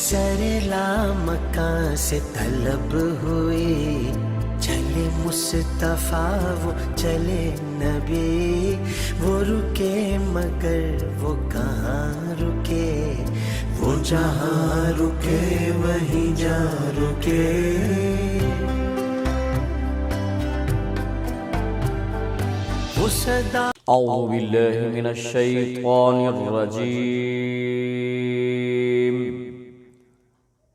سر لامکاں سے طلب ہوئی، چلے مصطفیٰ وہ چلے نبی، وہ رکے مگر وہ کہاں رکے، وہ جہاں رکے وہیں جا رکے۔ وہ صدا اعوذ باللہ من الشیطان الرجیم،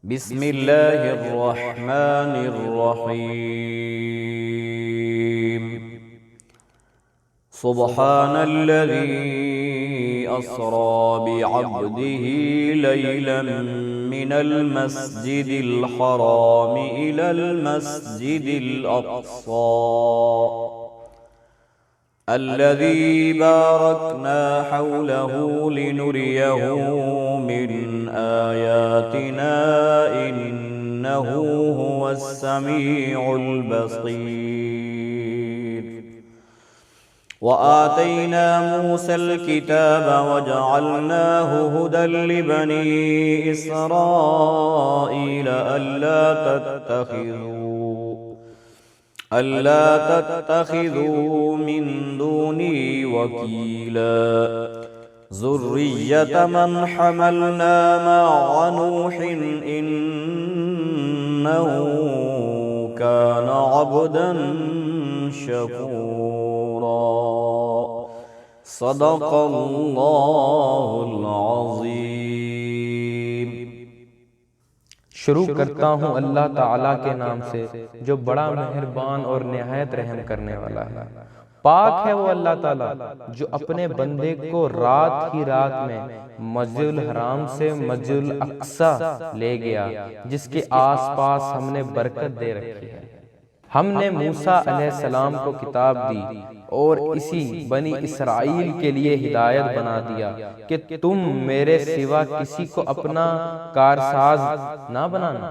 بسم اللہ الرحمن الرحیم۔ سبحان الذی اسری بعبده لیلا من المسجد الحرام الى المسجد الاقصى الذي باركنا حوله لنريه من آياتنا إنه هو السميع البصير۔ وآتينا موسى الكتاب وجعلناه هدى لبني إسرائيل ألا تتخذوا من دوني وكيلا ذرية من حملنا مع نوح إنه كان عبدا شكورا۔ صدق الله العظيم۔ شروع کرتا ہوں اللہ تعالیٰ کے نام سے جو بڑا مہربان اور نہایت رحم کرنے والا ہے۔ پاک ہے وہ اللہ تعالیٰ جو اپنے بندے کو رات ہی رات میں مسجد الحرام سے مسجد الاقصی لے گیا، جس کے آس پاس ہم نے برکت دے رکھی ہے۔ ہم نے موسیٰ علیہ السلام کو کتاب دی اور اسی بنی اسرائیل کے لیے ہدایت بنا دیا کہ تم میرے سوا کسی کو اپنا کارساز نہ بنانا۔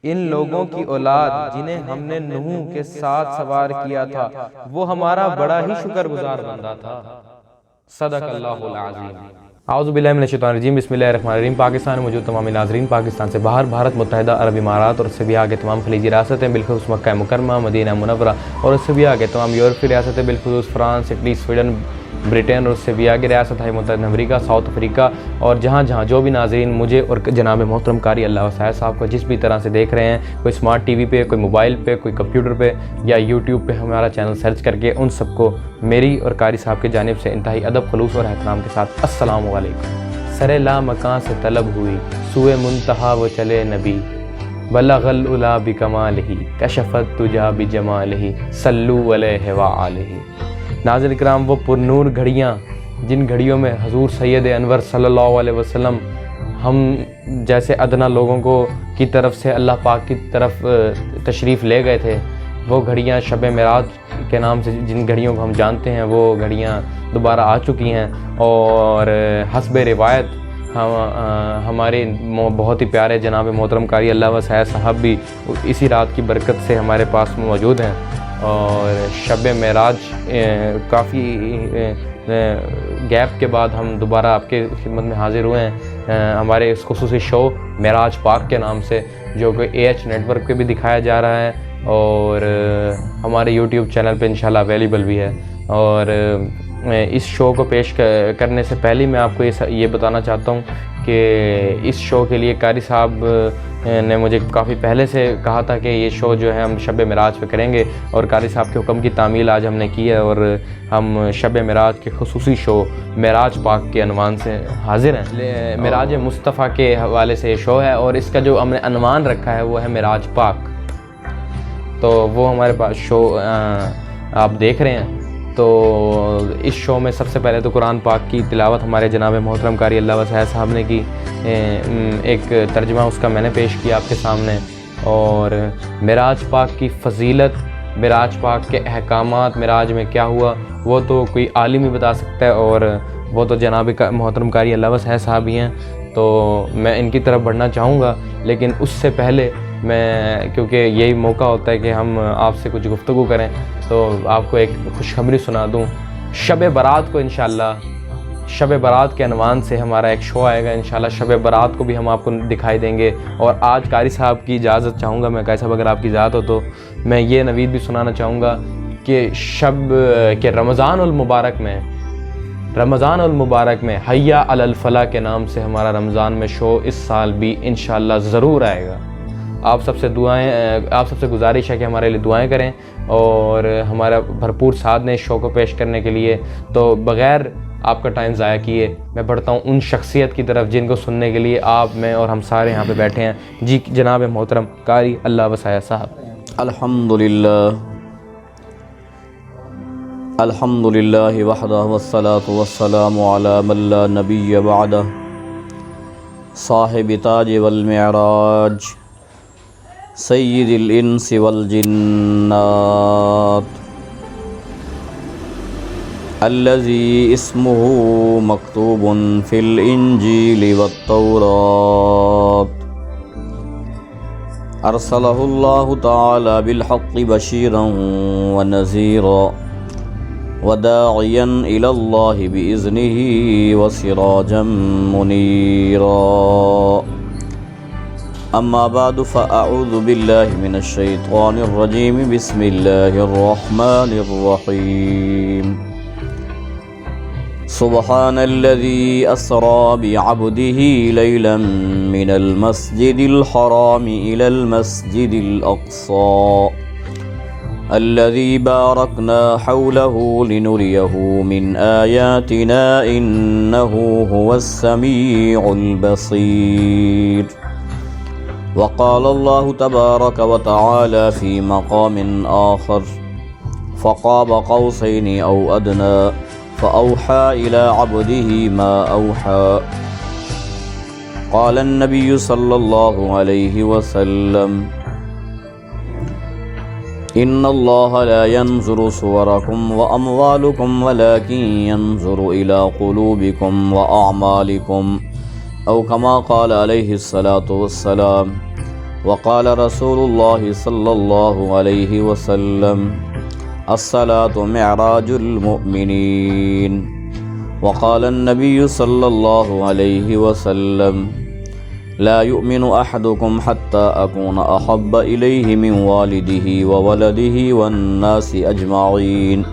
ان لوگوں کی اولاد جنہیں ہم نے نوح کے ساتھ سوار کیا تھا وہ ہمارا بڑا ہی شکر گزار بندہ تھا۔ صدق اللہ العظیم۔ اعوذ باللہ من الشیطان الرجیم، بسم اللہ الرحمن الرحیم۔ پاکستان میں موجود تمام ناظرین، پاکستان سے باہر، بھارت متحدہ عرب امارات اور اس سے بھی آگے تمام خلیجی ریاستیں، بالخصوص مکہ مکرمہ، مدینہ منورہ اور اس سے بھی آگے تمام یورپی ریاستیں، بالخصوص فرانس، اٹلی، سویڈن، برٹین اور اس سے بھی آگے ریاست ہے متحدہ امریکہ، ساؤتھ افریقہ اور جہاں جہاں جو بھی ناظرین مجھے اور جناب محترم قاری اللہ وسعید صاحب کو جس بھی طرح سے دیکھ رہے ہیں، کوئی سمارٹ ٹی وی پہ، کوئی موبائل پہ، کوئی کمپیوٹر پہ یا یوٹیوب پہ ہمارا چینل سرچ کر کے، ان سب کو میری اور قاری صاحب کی جانب سے انتہائی ادب، خلوص اور احترام کے ساتھ السلام علیکم۔ سر لامکاں سے طلب ہوئی، سوئے منتہا وہ چلے نبی، بلغ العلا بکمالہ، کشفت تجا بجمالہ، صلو علیہ وآلہ۔ ناظرین اکرام، وہ پرنور گھڑیاں جن گھڑیوں میں حضور سید انور صلی اللہ علیہ وسلم ہم جیسے ادنا لوگوں کو کی طرف سے اللہ پاک کی طرف تشریف لے گئے تھے، وہ گھڑیاں شب معراج کے نام سے جن گھڑیوں کو ہم جانتے ہیں وہ گھڑیاں دوبارہ آ چکی ہیں، اور حسب روایت ہمارے بہت ہی پیارے جناب محترم قاری اللہ وسعید صاحب بھی اسی رات کی برکت سے ہمارے پاس موجود ہیں، اور شب معراج کافی گیپ کے بعد ہم دوبارہ آپ کے خدمت میں حاضر ہوئے ہیں ہمارے اس خصوصی شو معراج پاک کے نام سے، جو کہ AH نیٹ ورک پہ بھی دکھایا جا رہا ہے اور ہمارے یوٹیوب چینل پہ انشاءاللہ اویلیبل بھی ہے۔ اور اس شو کو پیش کرنے سے پہلے میں آپ کو یہ بتانا چاہتا ہوں کہ اس شو کے لیے قاری صاحب نے مجھے کافی پہلے سے کہا تھا کہ یہ شو جو ہے ہم شب معراج پہ کریں گے، اور قاری صاحب کے حکم کی تعمیل آج ہم نے کی ہے، اور ہم شب معراج کے خصوصی شو معراج پاک کے عنوان سے حاضر ہیں۔ معراج مصطفیٰ کے حوالے سے یہ شو ہے، اور اس کا جو ہم نے عنوان رکھا ہے وہ ہے معراج پاک۔ تو وہ ہمارے پاس شو آپ دیکھ رہے ہیں۔ تو اس شو میں سب سے پہلے تو قرآن پاک کی تلاوت ہمارے جناب محترم قاری اللہ وسعید صاحب نے کی، ایک ترجمہ اس کا میں نے پیش کیا آپ کے سامنے، اور معراج پاک کی فضیلت، معراج پاک کے احکامات، معراج میں کیا ہوا وہ تو کوئی عالم ہی بتا سکتا ہے، اور وہ تو جناب محترم قاری اللہ وسعید صاحب ہی ہیں، تو میں ان کی طرف بڑھنا چاہوں گا، لیکن اس سے پہلے میں کیونکہ یہی موقع ہوتا ہے کہ ہم آپ سے کچھ گفتگو کریں، تو آپ کو ایک خوشخبری سنا دوں۔ شب برات کو انشاءاللہ شب برات کے عنوان سے ہمارا ایک شو آئے گا انشاءاللہ. شب برات کو بھی ہم آپ کو دکھائی دیں گے. اور آج قاری صاحب کی اجازت چاہوں گا میں، قاری صاحب اگر آپ کی اجازت ہو تو میں یہ نوید بھی سنانا چاہوں گا کہ رمضان المبارک میں حیا علی الفلاح کے نام سے ہمارا رمضان میں شو اس سال بھی انشاءاللہ ضرور آئے گا. آپ سب سے گزارش ہے کہ ہمارے لیے دعائیں کریں اور ہمارا بھرپور ساتھ دیں اس شو کو پیش کرنے کے لیے. تو بغیر آپ کا ٹائم ضائع کیے میں بڑھتا ہوں ان شخصیت کی طرف جن کو سننے کے لیے آپ، میں اور ہم سارے یہاں پہ بیٹھے ہیں. جی جناب محترم قاری اللہ وسعہ صاحب. الحمدللہ وحدہ والصلاة والسلام علی من لا نبی بعدہ صاحب تاج والمعراج سید الانس والجنات الذي اسمه مكتوب في الإنجيل والتوراة أرسله الله تعالى بالحق بشيرا ونذيرا وداعيا إلى الله بإذنه وسراجا منيرا. أما بعد فأعوذ بالله من الشيطان الرجيم. بسم الله الرحمن الرحيم. سبحان الذي أسرى بعبده ليلا من المسجد الحرام إلى المسجد الأقصى الذي باركنا حوله لنريه من آياتنا إنه هو السميع البصير. وقال الله تبارك وتعالى في مقام آخر فقاب قوسين أو أدنى فأوحى إلى عبده ما أوحى. قال النبي صلى الله عليه وسلم إن الله لا ينظر صوركم وأموالكم ولكن ينظر إلى قلوبكم وأعمالكم أو كما قال عليه الصلاة والسلام. وقال رسول الله صلى الله عليه وسلم الصلاة معراج المؤمنين. وقال النبي صلى الله عليه وسلم لا يؤمن أحدكم حتى أكون أحب إليه من والده وولده والناس أجمعين.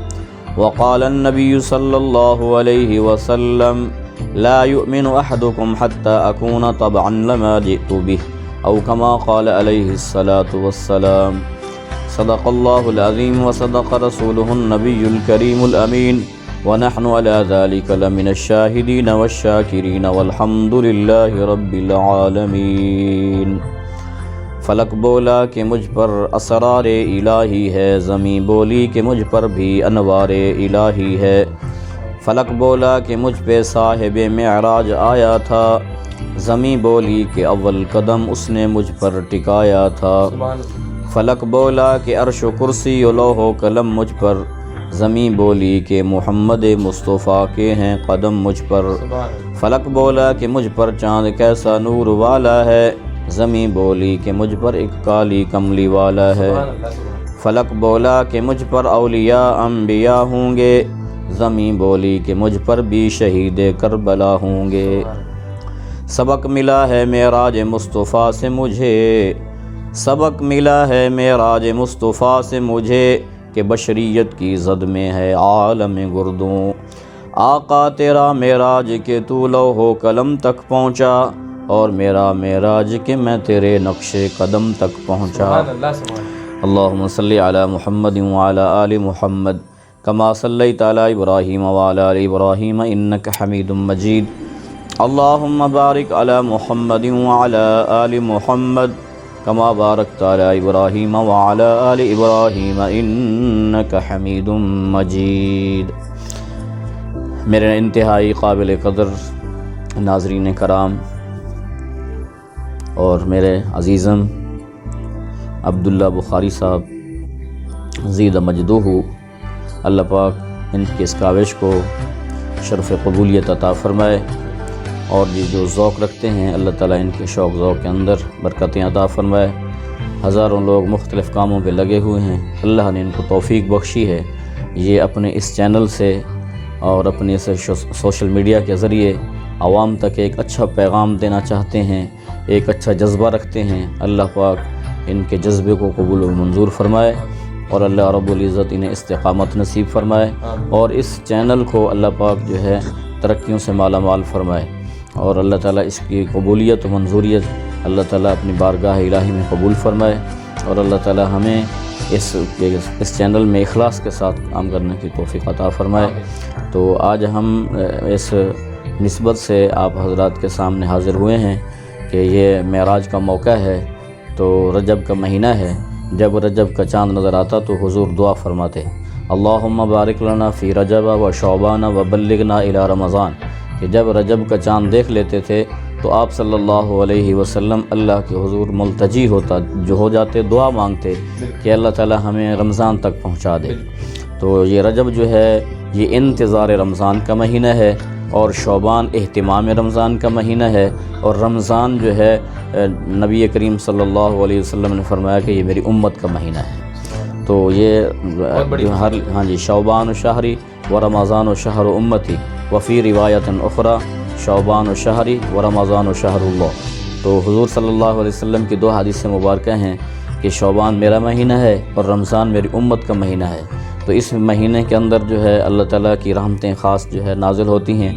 وقال النبي صلى الله عليه وسلم لا يؤمن أحدكم حتى أكون طبعا لما جئت به أو كما قال عليه الصلاة والسلام. صدق الله العظيم وصدق رسوله النبي الكريم الأمين ونحن على ذلك لمن الشاهدين والشاكرين والحمد لله رب العالمين. فلک بولا کہ مجھ پر اسرار الہی ہے، زمین بولی کہ مجھ پر بھی انوار الہی ہے. فلک بولا کہ مجھ پہ صاحب معراج آیا تھا، زمین بولی کہ اول قدم اس نے مجھ پر ٹکایا تھا. فلک بولا کہ عرش و کرسی و لوح و قلم مجھ پر، زمین بولی کہ محمد مصطفیٰ کے ہیں قدم مجھ پر. فلک بولا کہ مجھ پر چاند کیسا نور والا ہے، زمین بولی کہ مجھ پر ایک کالی کملی والا ہے. فلک بولا کہ مجھ پر اولیاء انبیاء ہوں گے، زمین بولی کہ مجھ پر بھی شہید کربلا ہوں گے. سبق ملا ہے معراج مصطفیٰ سے مجھے، سبق ملا ہے معراج مصطفیٰ سے مجھے کہ بشریت کی زد میں ہے عالم گردوں. آقا تیرا معراج کہ تو لوح و قلم تک پہنچا، اور میرا معراج کہ میں تیرے نقش قدم تک پہنچا. اللہم صلی علی محمد وعلی آل محمد کما صلیت علی ابراہیم وعلی آل ابراہیم انک حمید مجید. اللہم بارک علی محمد وعلی آل محمد کما بارکت علی ابراہیم وعلی آل ابراہیم انک حمید مجید. میرے انتہائی قابل قدر ناظرین کرام اور میرے عزیزم عبداللہ بخاری صاحب زید مجدہ، اللہ پاک ان کی اس کاوش کو شرف قبولیت عطا فرمائے، اور یہ جو ذوق رکھتے ہیں اللہ تعالیٰ ان کے شوق ذوق کے اندر برکتیں عطا فرمائے. ہزاروں لوگ مختلف کاموں پہ لگے ہوئے ہیں، اللہ نے ان کو توفیق بخشی ہے یہ اپنے اس چینل سے اور اپنے سے سوشل میڈیا کے ذریعے عوام تک ایک اچھا پیغام دینا چاہتے ہیں، ایک اچھا جذبہ رکھتے ہیں۔ اللہ پاک ان کے جذبے کو قبول و منظور فرمائے اور اللہ رب العزت انہیں استقامت نصیب فرمائے، اور اس چینل کو اللہ پاک جو ہے ترقیوں سے مالا مال فرمائے، اور اللہ تعالیٰ اس کی قبولیت و منظوریت اللہ تعالیٰ اپنی بارگاہ الہی میں قبول فرمائے، اور اللہ تعالیٰ ہمیں اس چینل میں اخلاص کے ساتھ کام کرنے کی توفیق عطا فرمائے۔ تو آج ہم اس نسبت سے آپ حضرات کے سامنے حاضر ہوئے ہیں کہ یہ معراج کا موقع ہے، تو رجب کا مہینہ ہے۔ جب رجب کا چاند نظر آتا تو حضور دعا فرماتے، اللہم بارک لنا فی رجب و شعبان و بلغنا الی رمضان، کہ جب رجب کا چاند دیکھ لیتے تھے تو آپ صلی اللہ علیہ وسلم اللہ کے حضور ملتجی ہو جاتے، دعا مانگتے کہ اللہ تعالی ہمیں رمضان تک پہنچا دے۔ تو یہ رجب جو ہے یہ انتظار رمضان کا مہینہ ہے، اور شعبان اہتمام رمضان کا مہینہ ہے، اور رمضان جو ہے نبی کریم صلی اللہ علیہ وسلم نے فرمایا کہ یہ میری امت کا مہینہ ہے۔ تو یہ شعبان و شہری و رمضان و شہر امتی وفی روایت اخری شعبان و شہری و رمضان و شہر اللہ۔ تو حضور صلی اللہ علیہ وسلم کی دو حدیث مبارکہ ہیں کہ شعبان میرا مہینہ ہے اور رمضان میری امت کا مہینہ ہے۔ تو اس مہینے کے اندر جو ہے اللہ تعالیٰ کی رحمتیں خاص جو ہے نازل ہوتی ہیں۔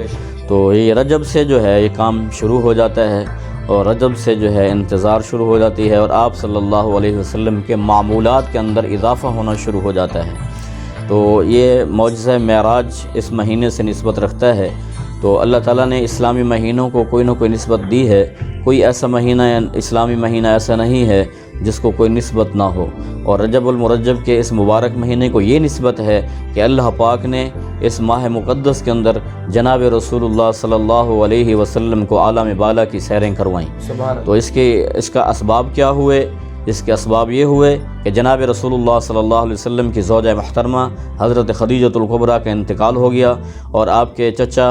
تو یہ رجب سے جو ہے یہ کام شروع ہو جاتا ہے، اور رجب سے جو ہے انتظار شروع ہو جاتی ہے، اور آپ صلی اللہ علیہ وسلم کے معمولات کے اندر اضافہ ہونا شروع ہو جاتا ہے۔ تو یہ معجزہ معراج اس مہینے سے نسبت رکھتا ہے۔ تو اللہ تعالیٰ نے اسلامی مہینوں کو کوئی نہ کوئی نسبت دی ہے، کوئی ایسا مہینہ اسلامی مہینہ ایسا نہیں ہے جس کو کوئی نسبت نہ ہو، اور رجب المرجب کے اس مبارک مہینے کو یہ نسبت ہے کہ اللہ پاک نے اس ماہ مقدس کے اندر جناب رسول اللہ صلی اللہ علیہ وسلم کو عالم بالا کی سیریں کروائیں۔ تو اس کا اسباب کیا ہوئے؟ اس کے اسباب یہ ہوئے کہ جناب رسول اللہ صلی اللہ علیہ وسلم کی زوجہ محترمہ حضرت خدیجۃ الکبریٰ کا انتقال ہو گیا، اور آپ کے چچا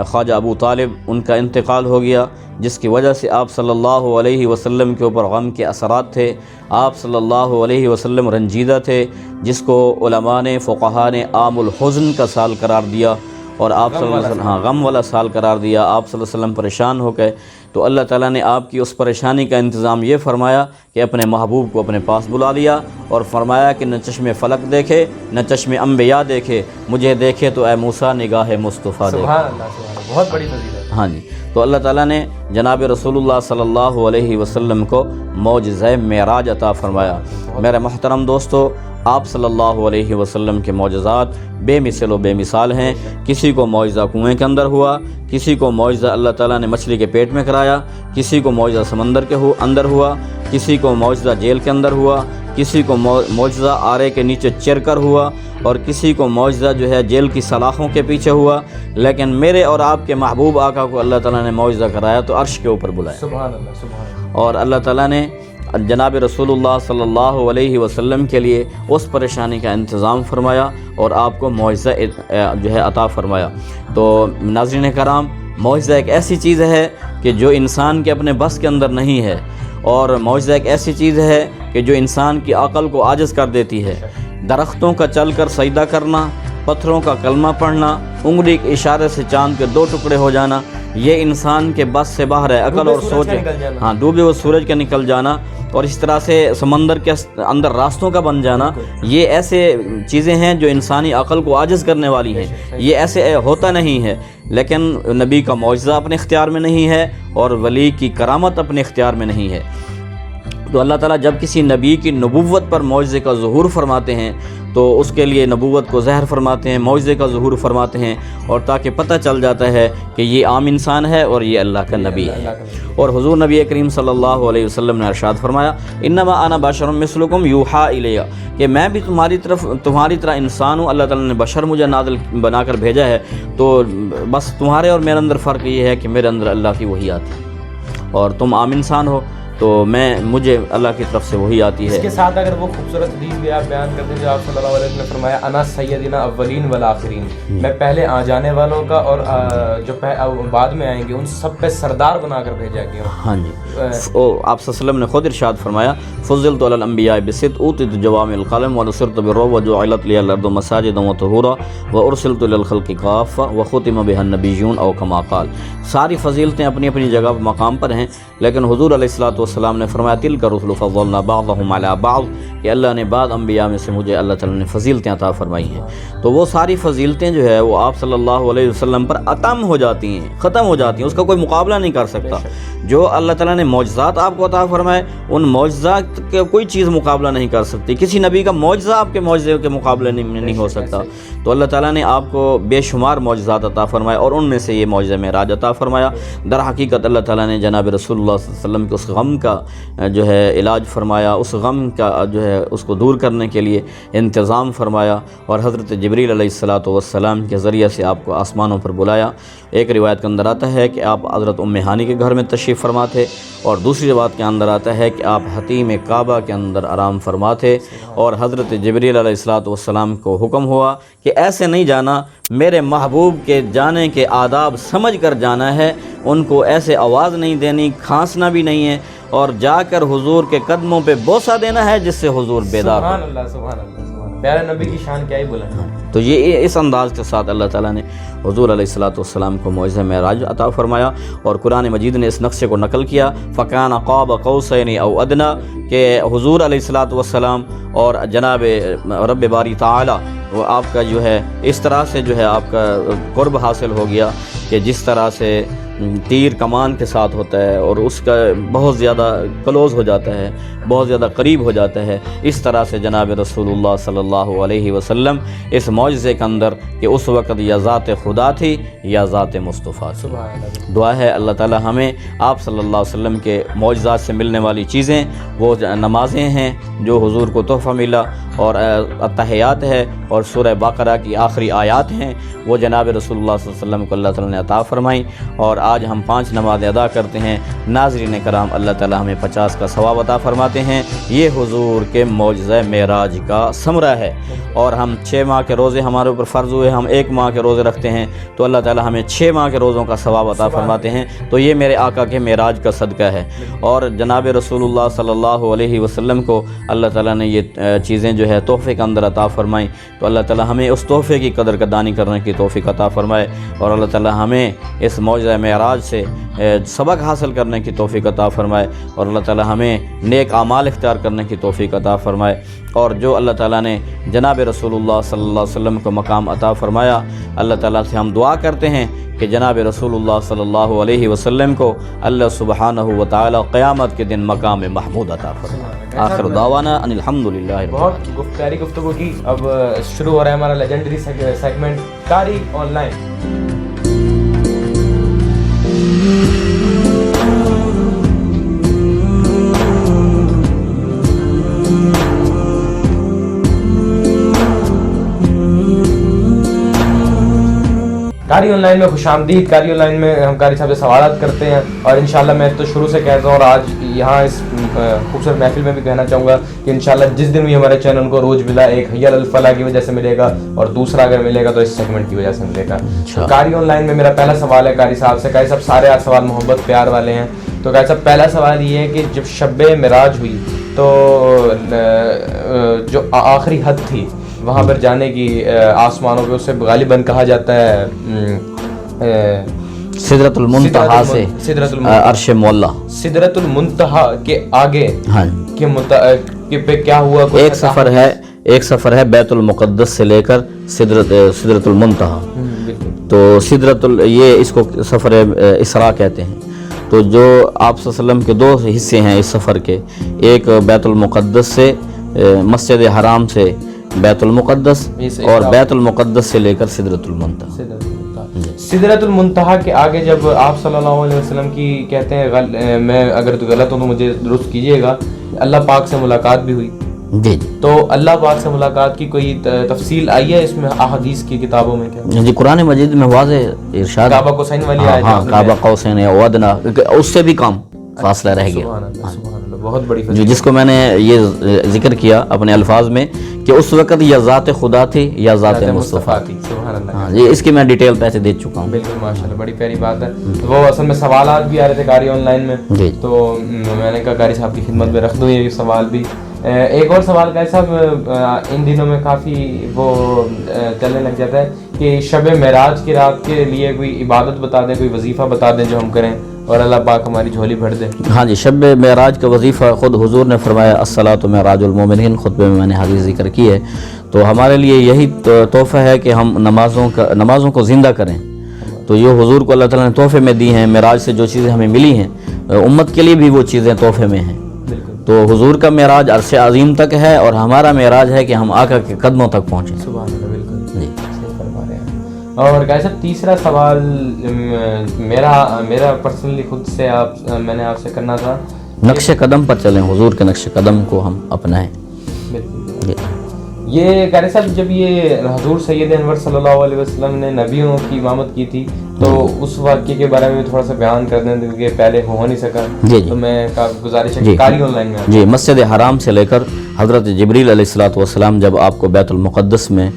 خواجہ ابو طالب ان کا انتقال ہو گیا، جس کی وجہ سے آپ صلی اللہ علیہ وسلم کے اوپر غم کے اثرات تھے۔ آپ صلی اللہ علیہ وسلم رنجیدہ تھے، جس کو علماء نے فقہاء نے عام الحزن کا سال قرار دیا، اور آپ صلی اللہ علیہ وسلم غم والا سال قرار دیا۔ آپ صلی اللہ علیہ وسلم پریشان ہو گئے، تو اللہ تعالیٰ نے آپ کی اس پریشانی کا انتظام یہ فرمایا کہ اپنے محبوب کو اپنے پاس بلا لیا، اور فرمایا کہ نہ چشم فلک دیکھے نہ چشم انبیاء دیکھے، مجھے دیکھے تو اے موسیٰ نگاہ مصطفیٰ دیکھے۔ سبحان اللہ، بہت بڑی فضیلت۔ ہاں جی، تو اللہ تعالیٰ نے جناب رسول اللہ صلی اللہ علیہ وسلم کو معجزہ معراج عطا فرمایا۔ میرے محترم دوستو، آپ صلی اللہ علیہ وسلم کے معجزات بے مثل و بے مثال ہیں۔ کسی کو معجزہ کنویں کے اندر ہوا، کسی کو معجزہ اللہ تعالیٰ نے مچھلی کے پیٹ میں کرایا، کسی کو معجزہ سمندر کے اندر ہوا، کسی کو معجزہ جیل کے اندر ہوا، کسی کو معجزہ آرے کے نیچے چر کر ہوا، اور کسی کو معجزہ جو ہے جیل کی سلاخوں کے پیچھے ہوا۔ لیکن میرے اور آپ کے محبوب آقا کو اللہ تعالیٰ نے معجزہ کرایا تو عرش کے اوپر بلایا، سبحان اللہ، سبحان اللہ۔ اور اللہ تعالیٰ نے جناب رسول اللہ صلی اللہ علیہ وسلم کے لیے اس پریشانی کا انتظام فرمایا، اور آپ کو معجزہ جو ہے عطا فرمایا۔ تو ناظرین کرام، معجزہ ایک ایسی چیز ہے کہ جو انسان کے اپنے بس کے اندر نہیں ہے، اور معجزہ ایک ایسی چیز ہے کہ جو انسان کی عقل کو عاجز کر دیتی ہے۔ درختوں کا چل کر سجدہ کرنا، پتھروں کا کلمہ پڑھنا، انگلی کے اشارے سے چاند کے دو ٹکڑے ہو جانا، یہ انسان کے بس سے باہر ہے، عقل اور سوچ۔ ہاں، ڈوبے ہوئے سورج کا نکل جانا، اور اس طرح سے سمندر کے اندر راستوں کا بن جانا، یہ ایسے چیزیں ہیں جو انسانی عقل کو عاجز کرنے والی ہیں، یہ ایسے ہوتا نہیں ہے۔ لیکن نبی کا معجزہ اپنے اختیار میں نہیں ہے، اور ولی کی کرامت اپنے اختیار میں نہیں ہے۔ تو اللہ تعالیٰ جب کسی نبی کی نبوت پر معجزے کا ظہور فرماتے ہیں تو اس کے لیے نبوت کو ظاہر فرماتے ہیں، معجزے کا ظہور فرماتے ہیں، اور تاکہ پتہ چل جاتا ہے کہ یہ عام انسان ہے اور یہ اللہ کا نبی ہے۔ اور حضور نبی کریم صلی اللہ علیہ وسلم نے ارشاد فرمایا، انما انا بشر مثلکم یوحی الی، کہ میں بھی تمہاری طرح انسان ہوں، اللہ تعالیٰ نے بشر مجھے نازل بنا کر بھیجا ہے، تو بس تمہارے اور میرے اندر فرق یہ ہے کہ میرے اندر اللہ کی وحی آتی ہے اور تم عام انسان ہو۔ تو مجھے اللہ کی طرف سے وہی آتی ہے۔ اس کے ساتھ اگر وہ خوبصورت حدیث بھی آپ بیان کرتے ہیں جو آپ صلی اللہ علیہ وسلم نے فرمایا انا سیدنا اولین والآخرین، میں پہلے آ جانے والوں کا اور جو بعد میں آئیں گے ان سب پہ سردار بنا کر بھیجا گیا ہوں۔ ہاں جی، آپ صلی اللہ علیہ وسلم نے خود ارشاد فرمایا فضلت علی الانبیاء بست اوتیت جوامع القلم ونصرت بالرعب وجعلت لی الارض مساجدا وطہورا وارسلت الی الخلق کافہ وختم بها النبیون او کما قال۔ ساری فضیلتیں اپنی اپنی جگہ مقام پر ہیں، لیکن حضور علیہ الصلوۃ والسلام نے فرمایا تلک الرسل فضلنا بعضهم علی بعض، کہ اللہ نے بعض انبیاء میں سے مجھے اللہ تعالیٰ نے فضیلتیں عطا فرمائی ہیں۔ تو وہ ساری فضیلتیں جو ہے وہ آپ صلی اللہ علیہ وسلم پر اتم ہو جاتی ہیں، ختم ہو جاتی ہیں، اس کا کوئی مقابلہ نہیں کر سکتا۔ جو اللہ تعالیٰ نے معجزات آپ کو عطا فرمائے ان معجزات کا کوئی چیز مقابلہ نہیں کر سکتی، کسی نبی کا معجزہ آپ کے معجزے کے مقابلے نہیں ہو سکتا۔ تو اللہ تعالیٰ نے آپ کو بے شمار معجزات عطا فرمائے اور ان میں سے یہ معجزہ معراج عطا فرمایا۔ در حقیقت اللہ تعالیٰ نے جناب رسول اللہ صلی اللہ علیہ وسلم کے اس غم کا جو ہے علاج فرمایا، اس غم کا جو ہے اس کو دور کرنے کے لیے انتظام فرمایا، اور حضرت جبریل علیہ الصلوۃ والسلام کے ذریعے سے آپ کو آسمانوں پر بلایا۔ ایک روایت کے اندر آتا ہے کہ آپ حضرت ام ہانی کے گھر میں تشریف فرما تھے، اور دوسری روایت کے اندر آتا ہے کہ آپ حتیم کعبہ کے اندر آرام فرما تھے، اور حضرت جبریل علیہ الصلوۃ والسلام کو حکم ہوا کہ ایسے نہیں جانا، میرے محبوب کے جانے کے آداب سمجھ کر جانا ہے، ان کو ایسے آواز نہیں دینی، کھانسنا بھی نہیں ہے، اور جا کر حضور کے قدموں پہ بوسہ دینا ہے جس سے حضور بیدار ہو۔ سبحان اللہ سبحان اللہ سبحان اللہ، پیارے نبی کی شان کیا ہی بلند ہے۔ تو یہ اس انداز کے ساتھ اللہ تعالیٰ نے حضور علیہ الصلوۃ والسلام کو معجزہ معراج عطا فرمایا، اور قرآن مجید نے اس نقشے کو نقل کیا فَكَانَ قَابَ قَوْسَيْنِ أَوْ أَدْنَىٰ، کہ حضور علیہ الصلوۃ والسلام اور جناب رب باری تعالی وہ آپ کا جو ہے اس طرح سے جو ہے آپ کا قرب حاصل ہو گیا کہ جس طرح سے تیر کمان کے ساتھ ہوتا ہے اور اس کا بہت زیادہ کلوز ہو جاتا ہے، بہت زیادہ قریب ہو جاتا ہے، اس طرح سے جناب رسول اللہ صلی اللہ علیہ وسلم اس معجزے کے اندر کہ اس وقت یا ذات خدا تھی یا ذات مصطفیٰ تھی۔ دعا ہے اللہ تعالی ہمیں آپ صلی اللہ علیہ وسلم کے معجزات سے ملنے والی چیزیں، وہ نمازیں ہیں جو حضور کو تحفہ ملا، اور التحیات ہے، اور سورہ بقرہ کی آخری آیات ہیں وہ جناب رسول اللہ صلی اللہ علیہ وسلم کو اللہ تعالیٰ نے عطا فرمائیں، اور آج ہم 5 نمازیں ادا کرتے ہیں۔ ناظرین کرام، اللہ تعالیٰ ہمیں 50 کا ثواب عطا فرماتے ہیں۔ یہ حضور کے معجزہ معراج کا ثمرہ ہے، اور ہم 6 ماہ کے روزے ہمارے اوپر فرض ہوئے، ہم 1 ماہ کے روزے رکھتے ہیں تو اللہ تعالیٰ ہمیں 6 ماہ کے روزوں کا ثواب عطا فرماتے ہیں۔ تو یہ میرے آقا کے معراج کا صدقہ ہے، اور جناب رسول اللہ صلی اللہ علیہ وسلم کو اللہ تعالیٰ نے یہ چیزیں جو ہے تحفے کے اندر عطا فرمائیں، تو اللہ تعالیٰ ہمیں اس تحفے کی قدر قدانی کرنے کی توفیق عطا فرمائے، اور اللہ تعالیٰ ہمیں اس معجزہ معراج سے سبق حاصل کرنے کی توفیق عطا فرمائے، اور اللہ تعالیٰ ہمیں نیک اعمال اختیار کرنے کی توفیق عطا فرمائے، اور جو اللہ تعالیٰ نے جناب رسول اللہ صلی اللہ علیہ وسلم کو مقام عطا فرمایا، اللہ تعالیٰ سے ہم دعا کرتے ہیں کہ جناب رسول اللہ صلی اللہ علیہ وسلم کو اللہ سبحانہ و تعالی قیامت کے دن مقام محمود عطا فرمائے۔ آخر دعوانا ان الحمدللہ۔ بہت پیاری گفتگو کی۔ اب شروع ہو رہا ہے ہمارا لیجنڈری سیگمنٹ قاری آن لائن۔ قاری آن لائن میں خوش آمدید۔ قاری آن لائن میں ہم قاری صاحب سے سوالات کرتے ہیں، اور انشاءاللہ میں تو شروع سے کہتا ہوں، اور آج یہاں اس خوبصورت محفل میں بھی کہنا چاہوں گا کہ انشاءاللہ جس دن بھی ہمارے چینل کو روج ملا، ایک حی الفلاح کی وجہ سے ملے گا، اور دوسرا اگر ملے گا تو اس سیگمنٹ کی وجہ سے ملے گا۔ قاری آن لائن میں میرا پہلا سوال ہے قاری صاحب سے۔ قاری صاحب سارے آج سوال محبت پیار والے ہیں، تو قاری صاحب پہلا سوال یہ ہے کہ جب شب معراج ہوئی تو جو آخری حد تھی وہاں پر جانے کی آسمانوں پہ، اسے غالباً کہا جاتا ہے سدرۃ المنتہا سے عرش مولا، سدرۃ المنتہا کے آگے ہاں کے پہ کیا ہوا؟ ایک سفر ہے بیت المقدس سے لے کر سدرۃ المنتہا، تو یہ اس کو سفر اسراء کہتے ہیں۔ تو جو آپ صلی اللہ علیہ وسلم کے 2 حصے ہیں اس سفر کے، ایک بیت المقدس سے مسجد حرام سے بیت المقدس، اور بیت المقدس سے لے کر سدرۃ المنتہا۔ سدرۃ المنتہا کے آگے جب آپ صلی اللہ علیہ وسلم کی کہتے ہیں، میں اگر تو غلط ہوں تو مجھے درست کیجیے گا، اللہ پاک سے ملاقات بھی ہوئی جی، تو اللہ پاک سے ملاقات کی کوئی تفصیل آئی ہے اس میں احادیث کی کتابوں میں؟ کیا جی، قرآن مجید میں واضح ارشاد، کعبہ قوسین والی آیت، ہاں کعبہ قوسین او ادنیٰ، اس سے بھی کم، فاصلہ رہ گیا. سبحان اللہ، سبحان اللہ، بہت بڑی جو جس کو میں نے یہ ذکر کیا اپنے الفاظ میں کہ اس وقت یا ذات خدا تھی یا ذات مصطفیٰ تھی. سبحان اللہ. ہاں جی، اس کی میں ڈیٹیل پیسے دے چکا ہوں. بالکل ماشاءاللہ، بڑی پیاری بات ہے. وہ اصل میں سوالات بھی آ رہے تھے قاری آن لائن میں، جی. تو میں نے کہا قاری صاحب کی خدمت میں رکھ دوں یہ سوال بھی. ایک اور سوال قاری صاحب ان دنوں میں کافی وہ چلنے لگ جاتا ہے کہ شب معراج کی رات کے لیے کوئی عبادت بتا دیں، کوئی وظیفہ بتا دیں جو ہم کریں اور اللہ پاک ہماری جھولی بھر دے. ہاں جی، شب معراج کا وظیفہ خود حضور نے فرمایا الصلاۃ معراج المومنین، خطبے میں نے حدیث ذکر کی ہے. تو ہمارے لیے یہی تحفہ ہے کہ ہم نمازوں کو زندہ کریں. تو یہ حضور کو اللہ تعالیٰ نے تحفے میں دی ہیں. معراج سے جو چیزیں ہمیں ملی ہیں امت کے لیے بھی وہ چیزیں تحفے میں ہیں. تو حضور کا معراج عرش عظیم تک ہے اور ہمارا معراج ہے کہ ہم آقا کے قدموں تک پہنچیں. سبحان اللہ، بالکل جی صحیح فرما رہے ہیں. اور قاری صاحب تیسرا سوال میرا پرسنلی خود سے میں نے آپ سے کرنا تھا. نقش قدم پر چلیں، حضور کے نقش قدم کو ہم اپنائیں. بالکل. یہ قاری صاحب جب یہ حضور سید انور صلی اللہ علیہ وسلم نے نبیوں کی امامت کی تھی تو اس واقعے کے بارے میں تھوڑا سا بیان کر دیں کیونکہ پہلے ہو نہیں سکا. تو میں گزارش ہے کہ قاری آن لائن میں جی، مسجد حرام سے لے کر حضرت جبریل علیہ الصلوۃ والسلام جب آپ کو بیت المقدس میں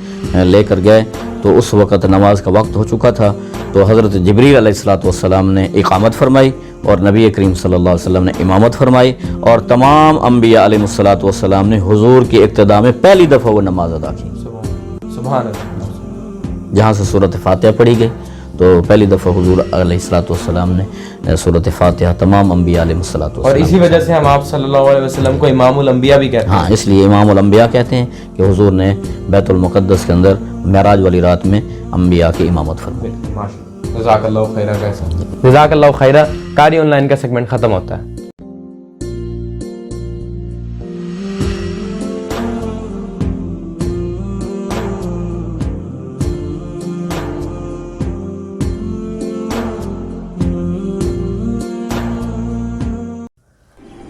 لے کر گئے تو اس وقت نماز کا وقت ہو چکا تھا. تو حضرت جبریل علیہ الصلوۃ والسلام نے اقامت فرمائی اور نبی کریم صلی اللہ علیہ وسلم نے امامت فرمائی اور تمام انبیاء علیہ الصلوۃ والسلام نے حضور کی اقتداء میں پہلی دفعہ وہ نماز ادا کی. سبحان اللہ. جہاں سے سورۃ فاتحہ پڑھی گئی تو پہلی دفعہ حضور علیہ الصلوۃ والسلام نے سورۃ فاتحہ تمام انبیاء علیہ الصلوۃ والسلام. اور اسی وجہ سے ہم آپ صلی اللہ علیہ وسلم کو امام الانبیاء بھی کہتے ہیں. ہاں، اس لیے امام الانبیاء کہتے ہیں کہ حضور نے بیت المقدس کے اندر معراج والی رات میں انبیاء کی امامت فرمائی. جزاک اللہ خیرہ. جزاک اللہ خیرہ. قاری آن لائن کا سیگمنٹ ختم ہوتا ہے.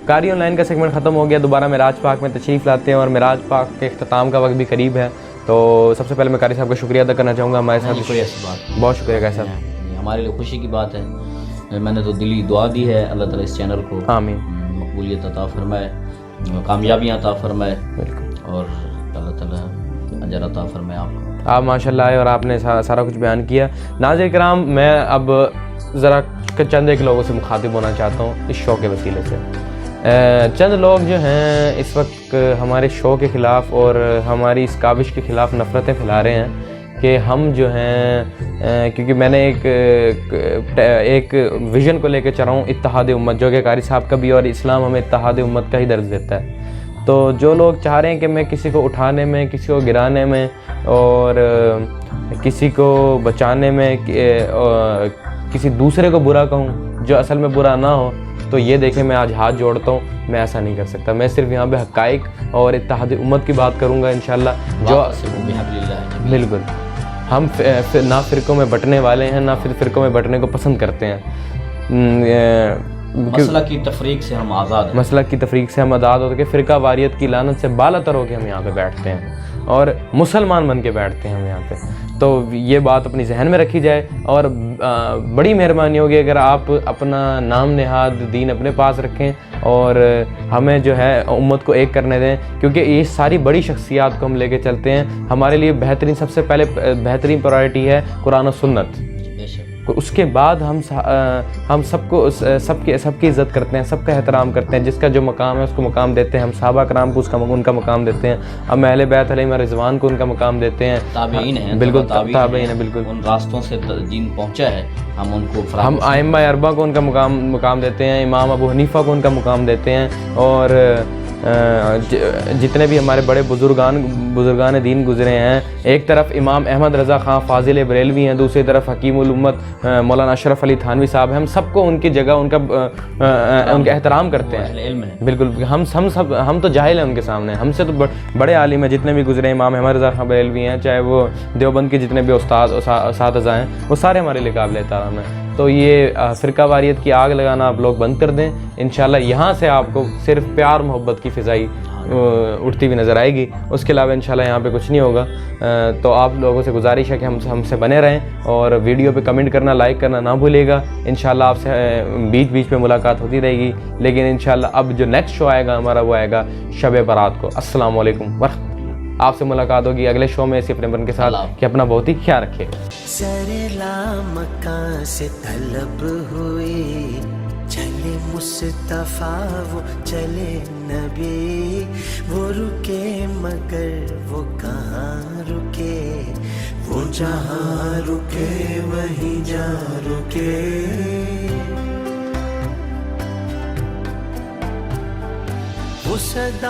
قاری آن لائن کا سیگمنٹ ختم ہو گیا. دوبارہ معراج پاک میں تشریف لاتے ہیں اور معراج پاک کے اختتام کا وقت بھی قریب ہے. تو سب سے پہلے میں قاری صاحب کا شکریہ ادا کرنا چاہوں گا ہمارے ساتھ. کوئی ایسی بات، بہت شکریہ قاری صاحب. ہمارے لیے خوشی کی بات ہے. میں نے تو دلی دعا دی ہے اللہ تعالیٰ اس چینل کو آمین مقبولیت عطا فرمائے، کامیابیاں عطا فرمائے بالکل، اور اللہ تعالیٰ اجر عطا فرمائے آپ کو. آپ ماشاءاللہ آئے اور آپ نے سارا کچھ بیان کیا. ناظرین کرام، میں اب ذرا چند ایک لوگوں سے مخاطب ہونا چاہتا ہوں اس شو کے وسیلے سے. چند لوگ جو ہیں اس وقت ہمارے شو کے خلاف اور ہماری اس کاوش کے خلاف نفرتیں پھیلا رہے ہیں کہ ہم جو ہیں کیونکہ میں نے ایک ویژن کو لے کے چل رہا ہوں اتحاد امت، جو کہ قاری صاحب کا بھی، اور اسلام ہمیں اتحاد امت کا ہی درس دیتا ہے. تو جو لوگ چاہ رہے ہیں کہ میں کسی کو اٹھانے میں، کسی کو گرانے میں اور کسی کو بچانے میں کسی دوسرے کو برا کہوں جو اصل میں برا نہ ہو، تو یہ دیکھیں میں آج ہاتھ جوڑتا ہوں، میں ایسا نہیں کر سکتا. میں صرف یہاں پہ حقائق اور اتحاد امت کی بات کروں گا انشاءاللہ. جو بالکل ہم نہ فرقوں میں بٹنے والے ہیں، نہ پھر فرقوں میں بٹنے کو پسند کرتے ہیں. مسلک کی تفریق سے ہم آزاد ہیں. مسلک کی تفریق سے ہم آزاد ہو کے فرقہ واریت کی لعنت سے بالا تر ہو کے ہم یہاں پہ بیٹھتے ہیں اور مسلمان بن کے بیٹھتے ہیں ہم یہاں پہ. تو یہ بات اپنی ذہن میں رکھی جائے اور بڑی مہربانی ہوگی اگر آپ اپنا نام نہاد دین اپنے پاس رکھیں اور ہمیں جو ہے امت کو ایک کرنے دیں، کیونکہ یہ ساری بڑی شخصیات کو ہم لے کے چلتے ہیں. ہمارے لیے بہترین، سب سے پہلے بہترین پرائرٹی ہے قرآن و سنت. اس کے بعد ہم سب کو سب کی عزت کرتے ہیں، سب کا احترام کرتے ہیں. جس کا جو مقام ہے اس کو مقام دیتے ہیں. ہم صحابہ کرام کو ان کا مقام دیتے ہیں. ہم اہل بیت علیہم رضوان کو ان کا مقام دیتے ہیں. تابعین ہیں، بالکل تابعین ہیں، بالکل ان راستوں سے دین پہنچا ہے، ہم ان کو ہم ائمہ اربعہ کو ان کا مقام دیتے ہیں. امام ابو حنیفہ کو ان کا مقام دیتے ہیں. اور جتنے بھی ہمارے بڑے بزرگان دین گزرے ہیں، ایک طرف امام احمد رضا خان فاضل بریلوی ہیں، دوسری طرف حکیم الامت مولانا اشرف علی تھانوی صاحب ہیں. ہم سب کو ان کی جگہ ان کا احترام کرتے ہیں. بالکل ہم تو جاہل ہیں ان کے سامنے. ہم سے تو بڑے عالم ہیں جتنے بھی گزرے. امام احمد رضا خان بریلوی ہیں، چاہے وہ دیوبند کے جتنے بھی اساتذہ ہیں، وہ سارے ہمارے لیے قابل احترام ہیں. تو یہ فرقہ واریت کی آگ لگانا آپ لوگ بند کر دیں. انشاءاللہ یہاں سے آپ کو صرف پیار محبت کی فضائی اٹھتی ہوئی نظر آئے گی، اس کے علاوہ انشاءاللہ یہاں پہ کچھ نہیں ہوگا۔ تو آپ لوگوں سے گزارش ہے کہ ہم سے بنے رہیں اور ویڈیو پہ کمنٹ کرنا، لائک کرنا نہ بھولے گا۔ انشاءاللہ آپ سے بیچ بیچ میں ملاقات ہوتی رہے گی، لیکن انشاءاللہ اب جو نیکسٹ شو آئے گا ہمارا وہ آئے گا شب برات کو۔ السلام علیکم ورحمۃ اللہ۔ آپ سے ملاقات ہوگی اگلے شو میں اسی اپنے بن کے ساتھ، کہ اپنا بہت ہی خیال رکھیے گا۔ سر سے طلب ہوئی، چلے مصطفیٰ وہ چلے نبی، وہ رکے مگر وہ کہاں رکے، وہ جہاں رکے وہیں جا رکے۔ وہ صدا